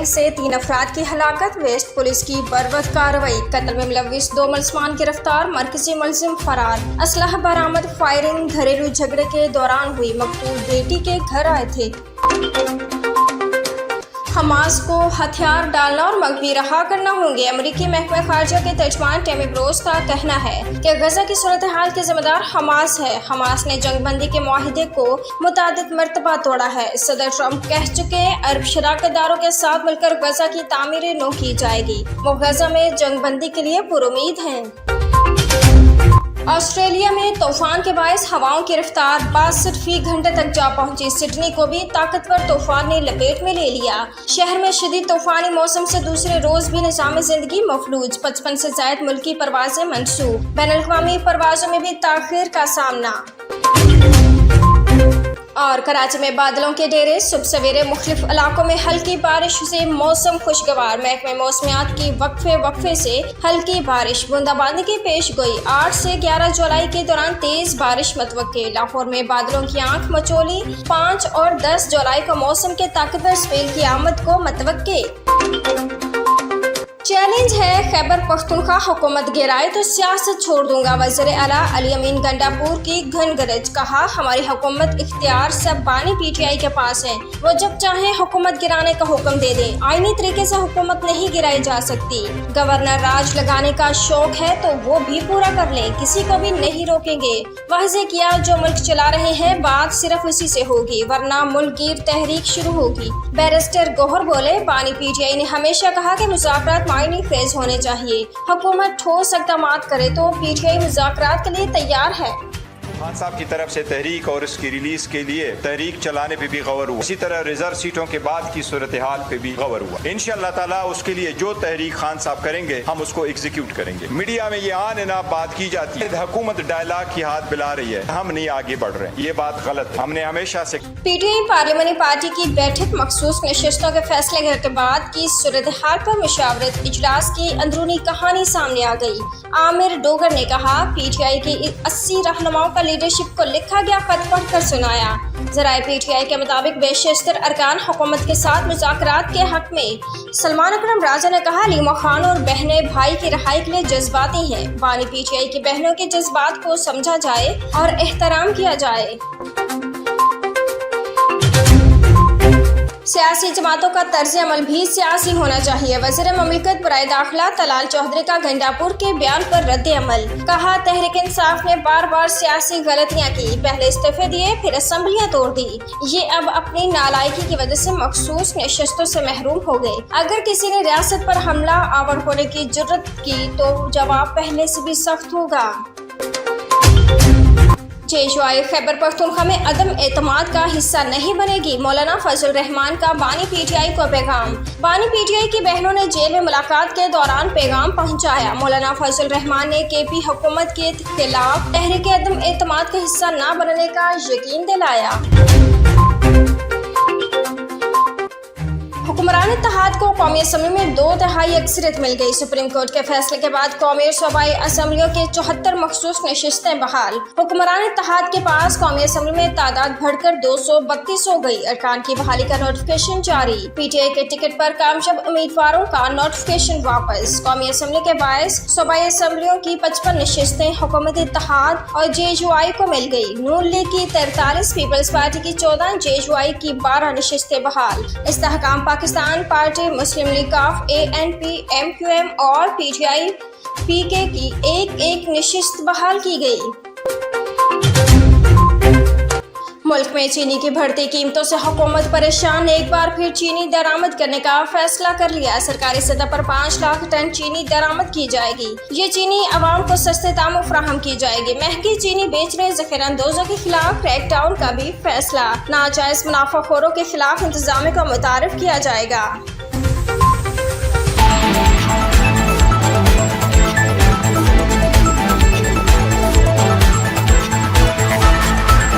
से 3 अफराद की हलाकत। वेस्ट पुलिस की बर्वत कार्रवाई। कत्ल में मुलविस 2 मुलजमान गिरफ्तार। मरकजी मुलजिम फरार। असलहा बरामद। फायरिंग घरेलू झगड़े के दौरान हुई। मकतूल बेटी के घर आए थे। हमास को हथियार डालना और मगवी रहा करना होंगे। अमेरिकी महकमा खारजा के तर्जमान टेमी ब्रोस का कहना है कि गजा की सूरत हाल के जिम्मेदार हमास है। हमास ने जंगबंदी के मुआहिदे को मुतादिद मरतबा तोड़ा है। सदर ट्रंप कह चुके अरब शराकतदारों के साथ मिलकर गजा की तामीर नो की जाएगी। वो गजा में जंगबंदी के लिए पुरुमीद हैं। ऑस्ट्रेलिया में तूफान के बायस हवाओं की रफ्तार 62 फी घंटे तक जा पहुंची। सिडनी को भी ताकतवर तूफान ने लपेट में ले लिया। शहर में शदीद तूफानी मौसम से दूसरे रोज भी निज़ाम जिंदगी मफलूज। 55 से ज्यादा मुल्की परवाजें मंसूब। बैनुल-अक़वामी परवाजों में भी ताखीर का सामना। और कराची में बादलों के डेरे। सुबह सवेरे मुख्तलिफ इलाकों में हल्की बारिश से मौसम खुशगवार। महकमे मौसमियात की वक्फे से हल्की बारिश बूंदाबांदी की पेश गोई। 8 से 11 जुलाई के दौरान तेज बारिश मतवक्के। लाहौर में बादलों की आंख मचोली। 5 और 10 जुलाई को मौसम के ताकतवर स्पेल की आमद को मतवक्के। चैलेंज है खैबर पख्तूनख्वा हुकूमत गिराए तो सियासत छोड़ दूंगा। वज़ीर आला अली अमीन गंडापुर की घन गरज। कहा हमारी हुकूमत इख्तियार सब बानी PTI के पास है। वो जब चाहे हुकूमत गिराने का हुक्म दे दे। आईनी तरीके से हुकूमत नहीं गिराई जा सकती। गवर्नर राज लगाने का शौक है तो वो भी पूरा कर ले। किसी को भी नहीं रोकेंगे। वाज़े किया जो मुल्क चला रहे हैं बात सिर्फ उसी से होगी वरना मुल्क गिर तहरीक शुरू होगी। बैरिस्टर गौहर बोले बानी PTI ने हमेशा कहा कि मुज़ाकरात मायने फेज होने चाहिए। हुकूमत ठोस इक़दामात करे तो PTI मुज़ाकरात के लिए तैयार है। खान साहब की तरफ से तहरीक और इसकी रिलीज के लिए तहरीक चलाने पे भी गौर हुआ। इसी तरह रिजर्व सीटों के बाद की सूरत हाल पे भी गौर हुआ। इंशाअल्लाह ताला उसके लिए जो तहरीक खान साहब करेंगे हम उसको एग्जीक्यूट करेंगे। मीडिया में ये आन ना बात की जाती है हुकूमत डायलॉग की हाथ बिला रही है हम नहीं आगे बढ़ रहे हैं। ये बात गलत है। हमने हमेशा से PTI पार्लियामानी पार्टी की बैठक मखसूस नशिस्तों के फैसले के बाद की सूरत हाल पर मुशावरत इजलास की अंदरूनी कहानी सामने आ गई। आमिर डोगर ने कहा PTI की 80 रहनुमाओं का लीडरशिप को लिखा गया खत पढ़कर सुनाया। ज़राए PTI के मुताबिक बेशतर अरकान हुकूमत के साथ मुज़ाकरात के हक में। सलमान अकरम राजा ने कहा लीमा खान और बहनें भाई की रिहाई के लिए जज्बाती हैं। बानी PTI की बहनों के जज्बात को समझा जाए और एहतराम किया जाए। सियासी जमातों का तर्ज अमल भी सियासी होना चाहिए। वज़ीर ममलिकत बराए दाखिला तलाल चौधरी का गंडापुर के बयान पर रद्द अमल। कहा तहरीक इंसाफ ने बार बार सियासी गलतियां की। पहले इस्तीफे दिए फिर असम्बलियां तोड़ दी। ये अब अपनी नालायकी की वजह से मखसूस नशिस्तों से महरूम हो गए। अगर किसी ने रियासत पर हमला आवर होने की जुर्रत की तो जवाब पहले से भी सख्त होगा। JUI खैबर पख्तूनख्वा में अदम एतमाद का हिस्सा नहीं बनेगी। मौलाना फजल रहमान का बानी PTI को पैगाम। बानी PTI की बहनों ने जेल में मुलाकात के दौरान पैगाम पहुंचाया। मौलाना फजल रहमान ने KP हुकूमत के खिलाफ तहरीक अदम एतमाद का हिस्सा न बनने का यकीन दिलाया। हुक्मरान इत्तेहाद को कौमी असम्बली में 2/3 अक्सरियत मिल गई। सुप्रीम कोर्ट के फैसले के बाद कौमी और सूबाई असम्बलियों के 74 मखसूस नशिस्तें बहाल। हुक्मरान इत्तेहाद के पास कौमी असम्बली में तादाद बढ़कर 232 हो गई। अरकान की बहाली का नोटिफिकेशन जारी। PTI के टिकट पर कामयाब उम्मीदवारों का नोटिफिकेशन वापस। कौमी असम्बली के बायस सूबाई असम्बलियों की 55 नशिस्तें हुकूमत इत्तेहाद और JUI को मिल गई। नून लीग की 43, पीपल्स पार्टी की 14, JUI की 12 नशिस्तें बहाल। इस्तेहकाम पाकिस्तान पार्टी, मुस्लिम लीग काफ, ANP, MQM और PTI PK की एक नशिस्त बहाल की गई। मुल्क में चीनी की बढ़ती कीमतों से हुकूमत परेशान। एक बार फिर चीनी दरामद करने का फैसला कर लिया। सरकारी सतह पर 5 लाख टन चीनी दरामद की जाएगी। ये चीनी आवाम को सस्ते दामों फराहम की जाएगी। महंगी चीनी बेचने ज़ख़ीराअंदोज़ों के खिलाफ क्रैकडाउन का भी फैसला। नाजायज मुनाफाखोरों के खिलाफ इंतजाम को मुतारिफ किया जाएगा।